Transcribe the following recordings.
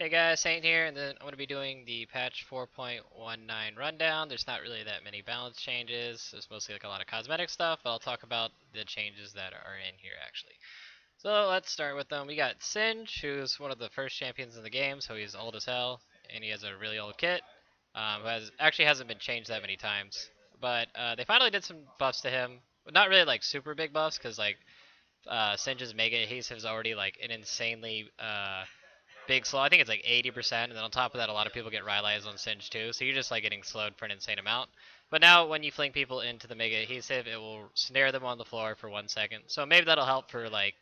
Hey guys, Saint here, and then I'm going to be doing the patch 4.19 rundown. There's not really that many balance changes. There's mostly like a lot of cosmetic stuff, but I'll talk about the changes that are in here actually. So let's start with them. We got Singe, who's one of the first champions in the game, so he's old as hell, and he has a really old kit, who actually hasn't been changed that many times. But they finally did some buffs to him. Not really like super big buffs, because like Singe's Mega Haste is already like an insanely big slow. I think it's like 80%, and then on top of that, a lot of people get Rylai's on Singe too, so you're just like getting slowed for an insane amount. But now, when you fling people into the Mega Adhesive, it will snare them on the floor for 1 second. So maybe that'll help for like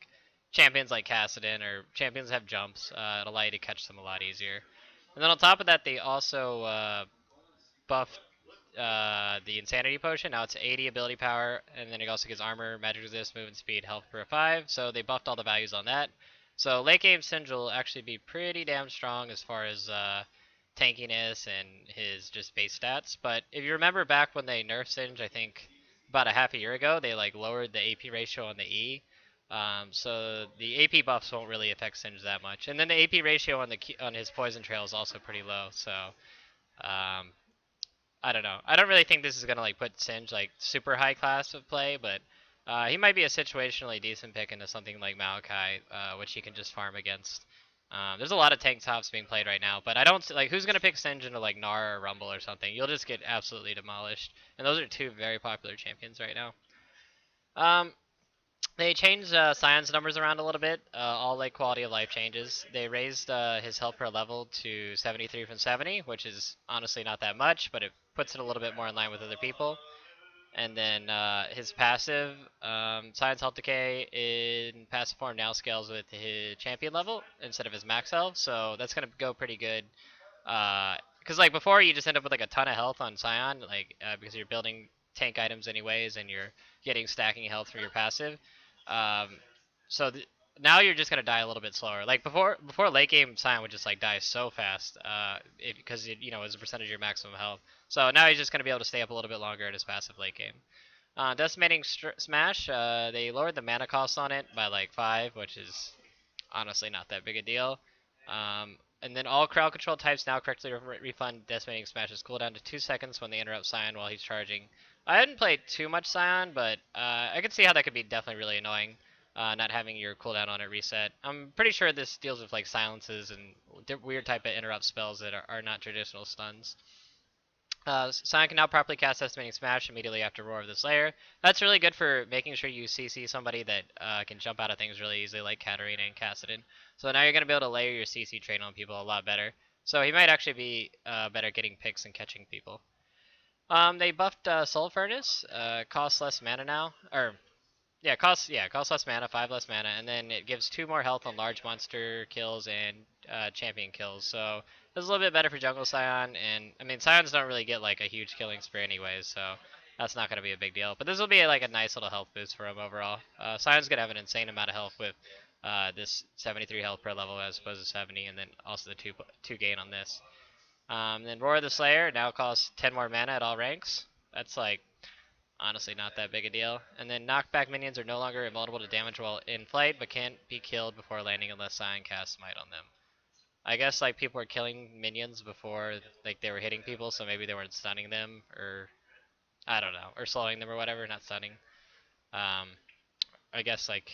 champions like Kassadin or champions that have jumps. It'll allow you to catch them a lot easier. And then on top of that, they also buffed the Insanity Potion. Now it's 80 ability power, and then it also gives armor, magic resist, movement speed, health per 5. So they buffed all the values on that. So late game Singe will actually be pretty damn strong as far as tankiness and his just base stats. But if you remember back when they nerfed Singe, I think about a half a year ago, they like lowered the AP ratio on the E. So the AP buffs won't really affect Singe that much. And then the AP ratio on his poison trail is also pretty low. So um, I don't know. I don't really think this is gonna like put Singe like super high class of play, but he might be a situationally decent pick into something like Maokai, which he can just farm against. There's a lot of tank tops being played right now, but I don't like who's gonna pick Singe into like Gnar or Rumble or something. You'll just get absolutely demolished, and those are two very popular champions right now. Um, they changed Sion's numbers around a little bit. All like quality of life changes. They raised his health per level to 73 from 70, which is honestly not that much, but it puts it a little bit more in line with other people. And then his passive, Science Health Decay in passive form now scales with his champion level instead of his max health, so that's gonna go pretty good. Because like before, you just end up with like a ton of health on Sion, like because you're building tank items anyways, and you're getting stacking health for your passive. Um, so now you're just gonna die a little bit slower. Like before late game Sion would just like die so fast, because you know, as a percentage of your maximum health. So now he's just gonna be able to stay up a little bit longer in his passive late game. Decimating Smash, they lowered the mana cost on it by like 5, which is honestly not that big a deal. And then all crowd control types now correctly refund Decimating Smash's cooldown to 2 seconds when they interrupt Sion while he's charging. I hadn't played too much Sion, but I could see how that could be definitely really annoying, not having your cooldown on it reset. I'm pretty sure this deals with like silences and weird type of interrupt spells that are not traditional stuns. Sion can now properly cast Estimating Smash immediately after Roar of the Slayer. That's really good for making sure you CC somebody that can jump out of things really easily, like Katarina and Kassadin. So now you're going to be able to layer your CC train on people a lot better. So he might actually be better at getting picks and catching people. They buffed Soul Furnace. Costs less mana now. Or, costs less mana, 5 less mana, and then it gives 2 more health on large monster kills and champion kills. So it's a little bit better for jungle Sion, and I mean Sions don't really get like a huge killing spree anyways, so that's not going to be a big deal. But this will be like a nice little health boost for him overall. Sion's going to have an insane amount of health with this 73 health per level as opposed to 70, and then also the 2 gain on this. Then Roar of the Slayer now costs 10 more mana at all ranks. That's like honestly not that big a deal. And then knockback minions are no longer invulnerable to damage while in flight, but can't be killed before landing unless Sion casts Smite on them. I guess like people were killing minions before like they were hitting people, so maybe they weren't stunning them, or I don't know, or slowing them or whatever, not stunning. Um, I guess like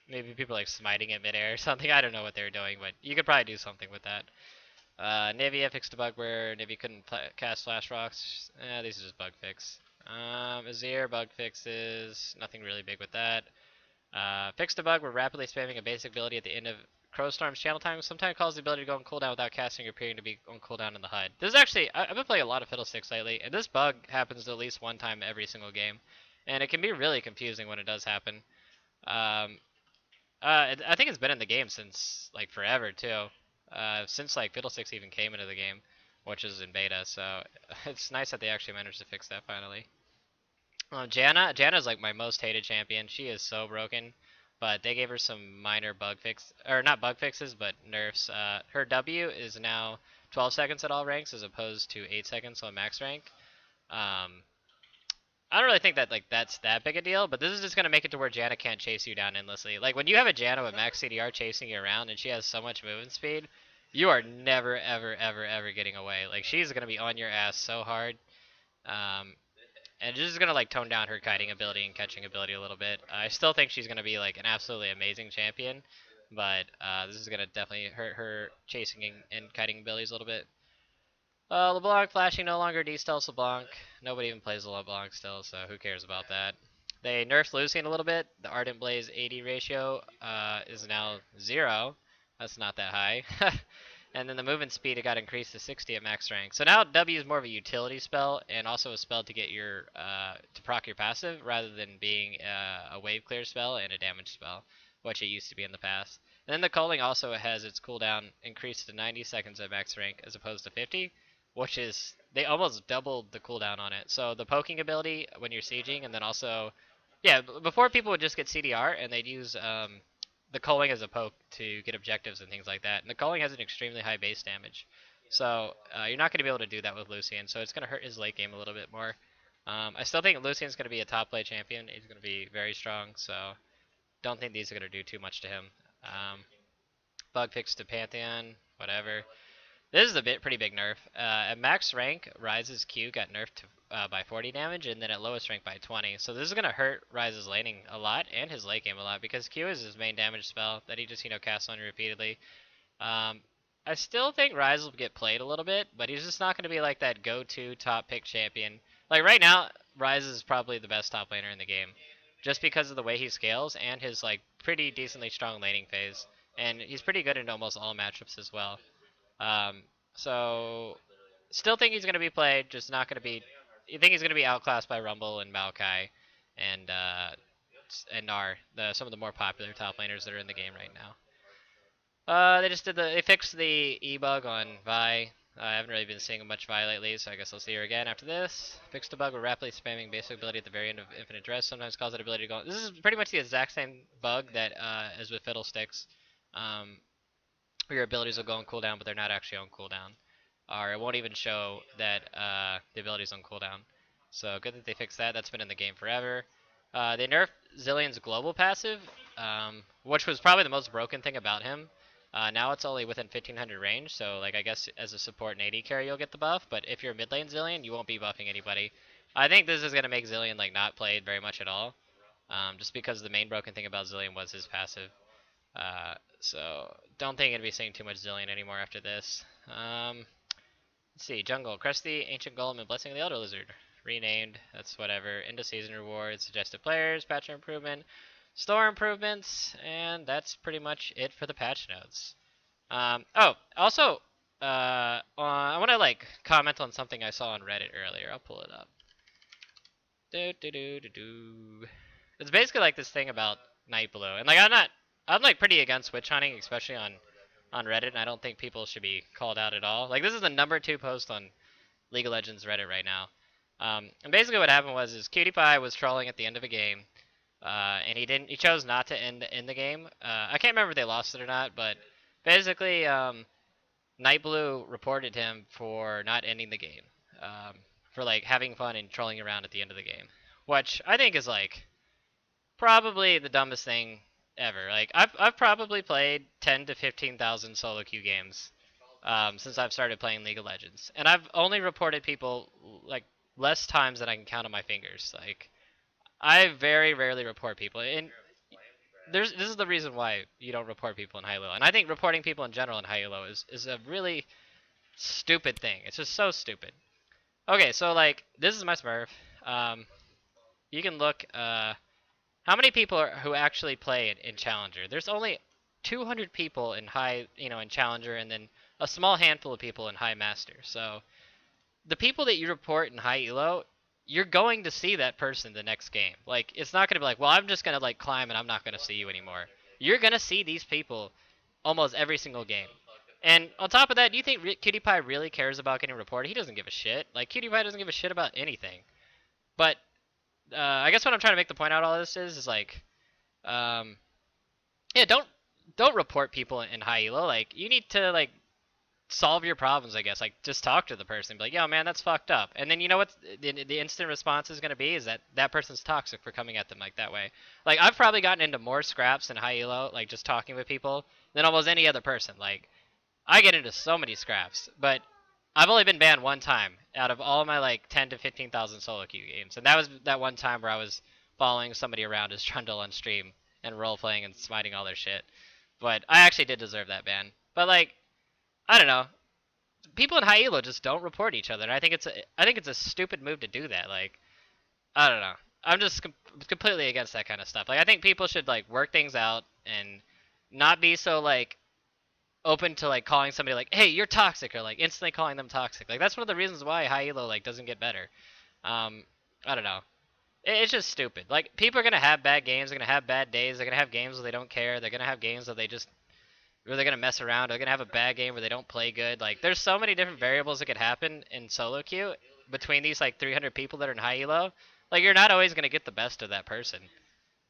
maybe people like smiting at midair or something. I don't know what they were doing, but you could probably do something with that. Nivea fixed a bug where Nivea couldn't cast Flash Rocks. These are just bug fix. Azir bug fixes, nothing really big with that. Fixed a bug where rapidly spamming a basic ability at the end of Crowstorm's channel time sometimes causes the ability to go on cooldown without casting or appearing to be on cooldown in the HUD. This is actually, I've been playing a lot of Fiddlesticks lately, and this bug happens at least one time every single game. And it can be really confusing when it does happen. I think it's been in the game since like forever too. Since like Fiddlesticks even came into the game, which is in beta, so it's nice that they actually managed to fix that finally. Janna's like my most hated champion. She is so broken, but they gave her some minor bug fix, or not bug fixes, but nerfs. Her W is now 12 seconds at all ranks as opposed to 8 seconds on max rank. I don't really think that like that's that big a deal, but this is just gonna make it to where Janna can't chase you down endlessly. Like when you have a Janna with max CDR chasing you around and she has so much movement speed, You are never, ever, ever, ever getting away. Like, she's gonna be on your ass so hard. Um, and just gonna like tone down her kiting ability and catching ability a little bit. I still think she's gonna be like an absolutely amazing champion, but this is gonna definitely hurt her chasing and kiting abilities a little bit. LeBlanc flashing no longer de-stealths LeBlanc. Nobody even plays LeBlanc still, so who cares about that? They nerfed Lucian a little bit. The Ardent Blaze AD ratio is now 0. That's not that high. And then the movement speed it got increased to 60 at max rank. So now W is more of a utility spell and also a spell to get your to proc your passive rather than being a wave clear spell and a damage spell, which it used to be in the past. And then the culling also has its cooldown increased to 90 seconds at max rank as opposed to 50, which is they almost doubled the cooldown on it. So the poking ability when you're sieging, and then also, yeah, before people would just get CDR and they'd use the culling as a poke to get objectives and things like that. And the culling has an extremely high base damage, so you're not going to be able to do that with Lucian. So it's going to hurt his late game a little bit more. I still think Lucian's going to be a top play champion. He's going to be very strong, so don't think these are going to do too much to him. Bug picks to Pantheon, whatever. This is a pretty big nerf. At max rank, Ryze's Q got nerfed to, by 40 damage, and then at lowest rank by 20. So this is going to hurt Ryze's laning a lot, and his late game a lot, because Q is his main damage spell that he just, casts on repeatedly. I still think Ryze will get played a little bit, but he's just not going to be like that go-to top pick champion. Like right now, Ryze is probably the best top laner in the game, just because of the way he scales and his like pretty decently strong laning phase, and he's pretty good in almost all matchups as well. So still think he's going to be played, just not going to be. You think he's going to be outclassed by Rumble and Maokai, and Gnar, some of the more popular top laners that are in the game right now. They fixed the E-bug on Vi. I haven't really been seeing much Vi lately, so I guess I'll see her again after this. Fixed a bug with rapidly spamming basic ability at the very end of Infinite Dress. Sometimes cause that ability to go. This is pretty much the exact same bug that as with Fiddlesticks. Where your abilities will go on cooldown, but they're not actually on cooldown. Or it won't even show that the ability's on cooldown. So good that they fixed that. That's been in the game forever. They nerfed Zilean's global passive, which was probably the most broken thing about him. Now it's only within 1500 range, so like I guess as a support and AD carry you'll get the buff, but if you're mid lane Zilean, you won't be buffing anybody. I think this is going to make Zilean like not played very much at all, just because the main broken thing about Zilean was his passive. So don't think I'd be seeing too much Zilean anymore after this. Let's see, Jungle, Crusty, Ancient Golem, and Blessing of the Elder Lizard. Renamed, that's whatever. End of season rewards, suggested players, patch improvement, store improvements, and that's pretty much it for the patch notes. Also, I want to like comment on something I saw on Reddit earlier. I'll pull it up. It's basically like this thing about Night Blue, and like I'm like pretty against witch hunting, especially on Reddit, and I don't think people should be called out at all. Like this is the #2 post on League of Legends Reddit right now. And basically what happened was Cutie Pie was trolling at the end of a game, and he chose not to end the game. I can't remember if they lost it or not, but basically Night Blue reported him for not ending the game, for like having fun and trolling around at the end of the game, which I think is like probably the dumbest thing ever. Like I've probably played 10 to 15,000 solo queue games since I've started playing League of Legends, and I've only reported people like less times than I can count on my fingers. Like I very rarely report people, and this is the reason why you don't report people in high elo. And I think reporting people in general in high elo is a really stupid thing. It's just so stupid. Okay, so like this is my Smurf. You can look. How many people who actually play in Challenger? There's only 200 people in high, in Challenger, and then a small handful of people in High Master. So the people that you report in High Elo, you're going to see that person the next game. Like it's not gonna be like, well, I'm just gonna like climb and I'm not gonna see you anymore. You're gonna see these people almost every single game. And on top of that, do you think Cutie Pie really cares about getting reported? He doesn't give a shit. Like Cutie Pie doesn't give a shit about anything. But I guess what I'm trying to make the point out of all this is like, yeah, don't report people in high elo. Like you need to like solve your problems, I guess. Like just talk to the person, be like, yo, man, that's fucked up. And then you know what the instant response is gonna be is that person's toxic for coming at them like that way. Like I've probably gotten into more scraps in high elo, like just talking with people, than almost any other person. Like I get into so many scraps, but I've only been banned one time out of all my like 10 to 15,000 solo queue games, and that was that one time where I was following somebody around as Trundle on stream and role playing and smiting all their shit. But I actually did deserve that ban. But like, I don't know. People in high elo just don't report each other, and I think it's a stupid move to do that. Like, I don't know. I'm just completely against that kind of stuff. Like, I think people should like work things out and not be so like open to like calling somebody like, "Hey, you're toxic," or like instantly calling them toxic. Like that's one of the reasons why high elo like doesn't get better. I don't know. It's just stupid. Like people are gonna have bad games. They're gonna have bad days. They're gonna have games where they don't care. They're gonna have games where they just where they're gonna mess around. They're gonna have a bad game where they don't play good. Like there's so many different variables that could happen in solo queue between these like 300 people that are in high elo. Like you're not always gonna get the best of that person.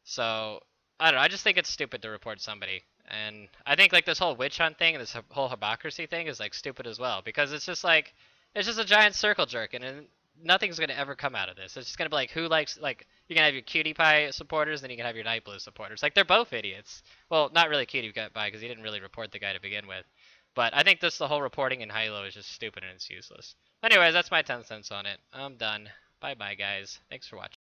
So I don't know. I just think it's stupid to report somebody, and I think like this whole witch hunt thing and this whole hypocrisy thing is like stupid as well because it's just like it's just a giant circle jerk, and nothing's gonna ever come out of this. It's just gonna be like who likes like you can have your Cutie Pie supporters, then you can have your Night Blue supporters. Like they're both idiots. Well, not really Cutie Pie because he didn't really report the guy to begin with. But I think this the whole reporting in Hilo is just stupid and it's useless. Anyways, that's my 10 cents on it. I'm done. Bye bye guys. Thanks for watching.